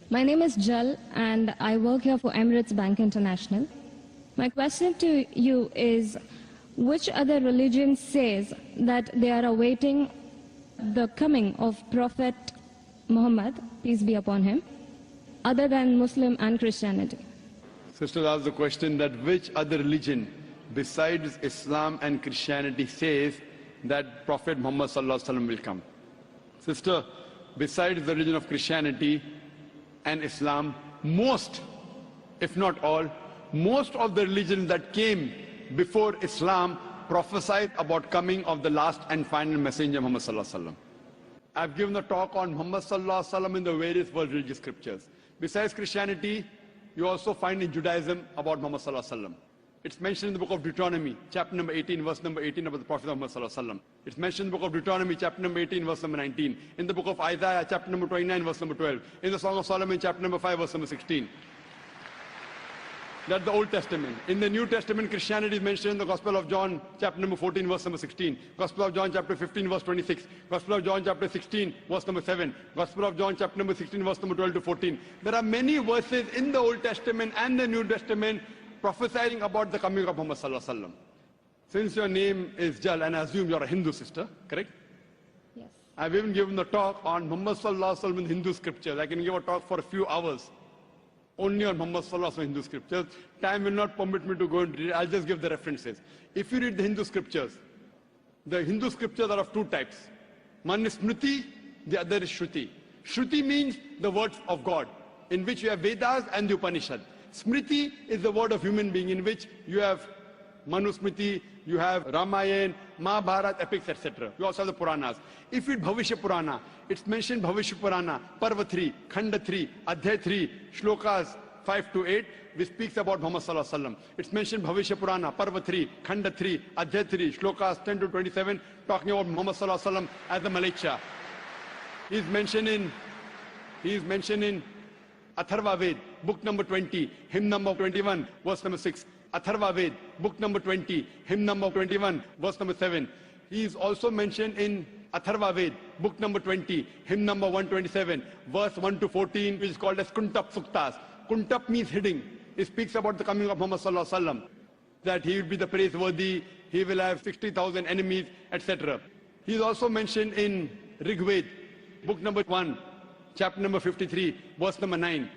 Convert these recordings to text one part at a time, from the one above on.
My name is Jal and I work here for Emirates Bank International. My question to you is, which other religion says that they are awaiting the coming of Prophet Muhammad, peace be upon him, other than Muslim and Christianity? Sister asked the question that which other religion besides Islam and Christianity says that Prophet Muhammad will come. Sister, besides the religion of Christianity and Islam, most, if not all, most of the religions that came before Islam prophesied about coming of the last and final messenger Muhammad. I've given a talk on Muhammad in the various world religious scriptures. Besides Christianity, you also find in Judaism about Muhammad. It's mentioned in the book of Deuteronomy, chapter number 18, verse number 18 about the Prophet of Muhammad. It's mentioned in the book of Deuteronomy, chapter number 18, verse number 19. In the book of Isaiah, chapter number 29, verse number 12. In the Song of Solomon, chapter number 5, verse number 16. That's the Old Testament. In the New Testament, Christianity is mentioned in the Gospel of John, chapter number 14, verse number 16. Gospel of John, chapter 15, verse 26. Gospel of John, chapter 16, verse number 7. Gospel of John, chapter number 16, verse number 12 to 14. There are many verses in the Old Testament and the New Testament prophesying about the coming of Muhammad. Since your name is Jal, and I assume you're a Hindu sister, correct? Yes. I've even given a talk on Muhammad in Hindu scriptures. I can give a talk for a few hours only on Muhammad in Hindu scriptures. Time will not permit me to go into it. I'll just give the references. If you read the Hindu scriptures are of two types. One is Smriti, the other is Shruti. Shruti means the words of God, in which you have Vedas and the Upanishad. Smriti is the word of human being, in which you have Manusmriti, you have Ramayana, Mahabharata, epics, etc. You also have the Puranas. If you read Bhavishya Purana, it's mentioned Bhavishya Purana, Parva 3, Khanda 3, Adhyay 3, Shlokas 5 to 8, which speaks about Muhammad. It's mentioned Bhavishya Purana, Parva 3, Khanda 3, Adhyay 3, Shlokas 10 to 27, talking about Muhammad as the Malaika. He is mentioned in Atharva Ved, book number 20, hymn number 21, verse number 6. Atharva Ved, book number 20, hymn number 21, verse number 7. He is also mentioned in Atharva Ved, book number 20, hymn number 127, verse 1 to 14, which is called as Kuntap Suktas. Kuntap means hidden. It speaks about the coming of Muhammad, that he will be the praiseworthy, he will have 60,000 enemies, etc. He is also mentioned in Rig Ved, book number 1, chapter number 53, verse number 9.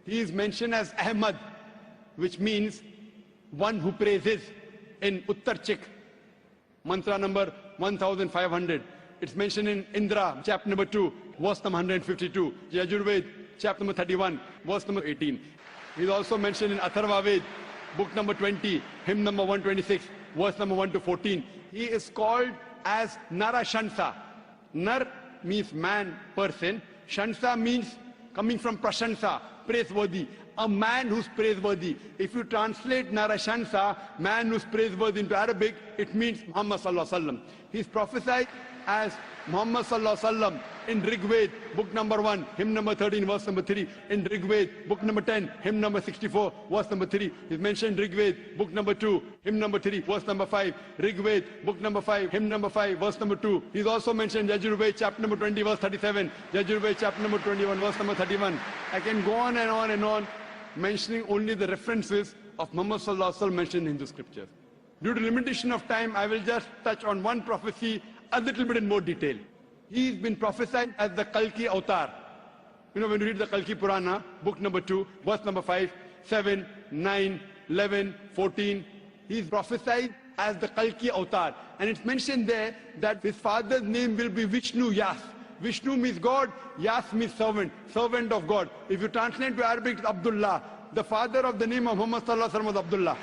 He is mentioned as Ahmad, which means one who praises, in Uttar Chik, mantra number 1500. It's mentioned in Indra, chapter number 2, verse number 152. Yajurved, chapter number 31, verse number 18. He's also mentioned in Atharva Ved, book number 20, hymn number 126, verse number 1 to 14. He is called as Narashansa. Nar means man, person. Shansa means coming from Prashansa, praiseworthy. A man who's praiseworthy. If you translate Narashansa, man who's praiseworthy, into Arabic, it means Muhammad. He's prophesied as Muhammad in Rig Ved, book number 1, hymn number 13, verse number 3. In Rig Ved, book number 10, hymn number 64, verse number 3. He's mentioned Rig Ved, book number 2, hymn number 3, verse number 5. Rig Ved, book number 5, hymn number 5, verse number 2. He's also mentioned Yajurved, chapter number 20, verse 37. Yajurved, chapter number 21, verse number 31. I can go on and on and on, mentioning only the references of Muhammad mentioned in Hindu scriptures. Due to limitation of time, I will just touch on one prophecy a little bit in more detail. He's been prophesied as the Kalki Avatar. You know, when you read the Kalki Purana, book number 2, verse number 5, 7, 9, 11, 14, he's prophesied as the Kalki Avatar. And it's mentioned there that his father's name will be Vishnu Yas. Vishnu means God, Yas means servant, servant of God. If you translate to Arabic, it's Abdullah. The father of the name of Muhammad was Abdullah.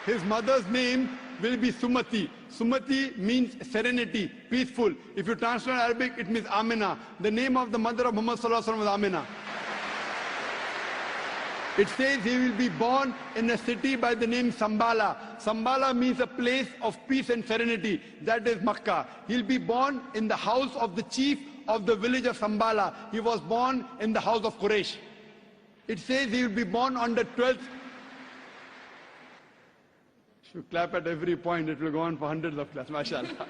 His mother's name will be Sumati. Sumati means serenity, peaceful. If you translate Arabic, it means Amina. The name of the mother of Muhammad was Amina. It says he will be born in a city by the name Sambala. Sambala means a place of peace and serenity. That is Makkah. He'll be born in the house of the chief of the village of Sambala. He was born in the house of Quraysh. It says he will be born on the 12th. If you clap at every point, it will go on for hundreds of claps. MashaAllah.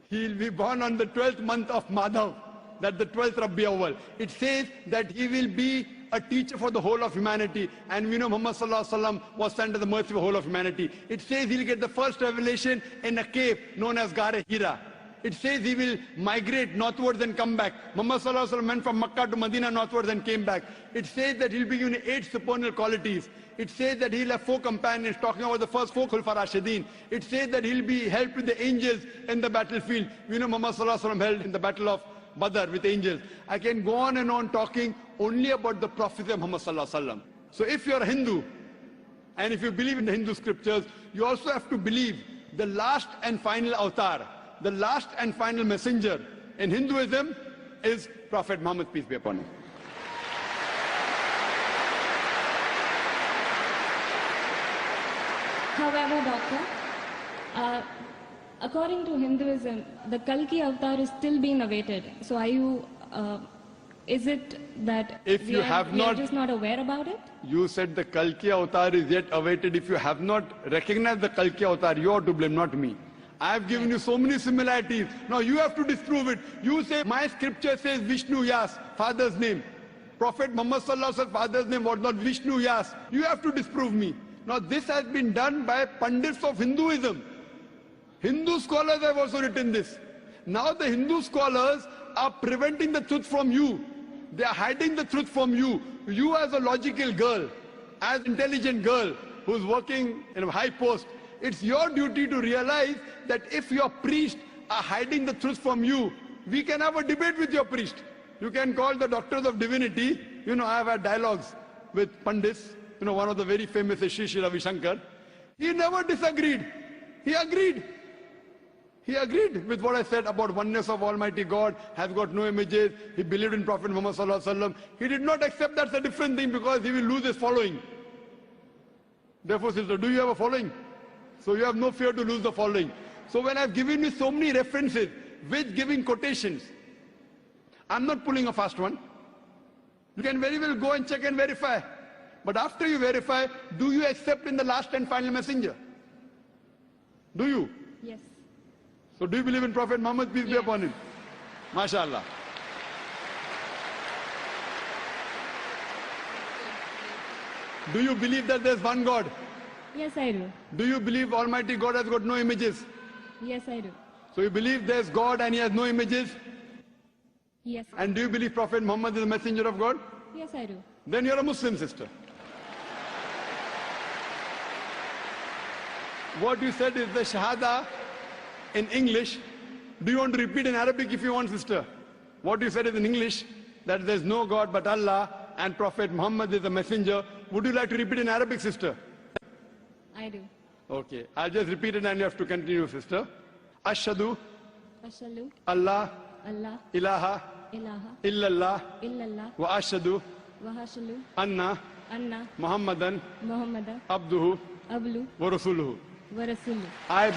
He will be born on the 12th month of Madhav, that's the 12th Rabi Awwal. It says that he will be a teacher for the whole of humanity. And we know Muhammad Sallallahu Alaihi Wasallam was sent to the mercy of the whole of humanity. It says he'll get the first revelation in a cave known as Gare Hira. It says he will migrate northwards and come back. Muhammad Sallallahu Alaihi Wasallam went from Makkah to Medina northwards and came back. It says that he'll be given 8 supernal qualities. It says that he'll have 4 companions, talking about the first 4 Khulfa Rashidin. It says that he'll be helped with the angels in the battlefield. We know Muhammad Sallallahu Alaihi Wasallam held in the battle of Badr with angels. I can go on and on talking only about the prophecy of Muhammad Sallallahu Alaihi Wasallam. So if you're a Hindu, and if you believe in the Hindu scriptures, you also have to believe the last and final avatar, the last and final messenger in Hinduism is Prophet Muhammad, peace be upon him. However, Doctor, according to Hinduism, the Kalki avatar is still being awaited. So are you, is it that If you have we are not- just not aware about it? You said the Kalki avatar is yet awaited. If you have not recognized the Kalki avatar, you are to blame, not me. I have given you so many similarities. Now you have to disprove it. You say, my scripture says Vishnu Yas, father's name. Prophet Muhammad Sallallahu Alaihi Wasallam's father's name was not Vishnu Yas. You have to disprove me. Now this has been done by Pandits of Hinduism. Hindu scholars have also written this. Now the Hindu scholars are preventing the truth from you. They are hiding the truth from you. You as a logical girl, as intelligent girl who's working in a high post, it's your duty to realize that if your priests are hiding the truth from you, we can have a debate with your priest. You can call the doctors of divinity. You know, I have had dialogues with Pandits. You know, one of the very famous is Sri Ravi Shankar. He never disagreed. He agreed. He agreed with what I said about oneness of Almighty God, has got no images. He believed in Prophet Muhammad Sallallahu Alaihi Wasallam. He did not accept that's a different thing because he will lose his following. Therefore, sister, do you have a following? So you have no fear to lose the following. So when I've given you so many references with giving quotations, I'm not pulling a fast one. You can very well go and check and verify. But after you verify, do you accept in the last and final messenger? Do you? Yes. So do you believe in Prophet Muhammad, peace be Yes. upon him? MashaAllah. Do you believe that there's one God? Yes, I do. Do you believe Almighty God has got no images? Yes, I do. So you believe there's God and he has no images? Yes. And do you believe Prophet Muhammad is a messenger of God? Yes, I do. Then you're a Muslim, sister. What you said is the Shahada in English. Do you want to repeat in Arabic if you want, sister? What you said is in English, that there's no God but Allah and Prophet Muhammad is a messenger. Would you like to repeat in Arabic, sister? I do. Okay, I'll just repeat it and you have to continue, sister. Ashhadu Ashalu, Allah Allah, ilaha ilaha, illallah illallah, wa ashhadu wahashalu, anna anna, Muhammadan Muhammada, abduhu ablu, wa rasuluhu. wa rasulu. I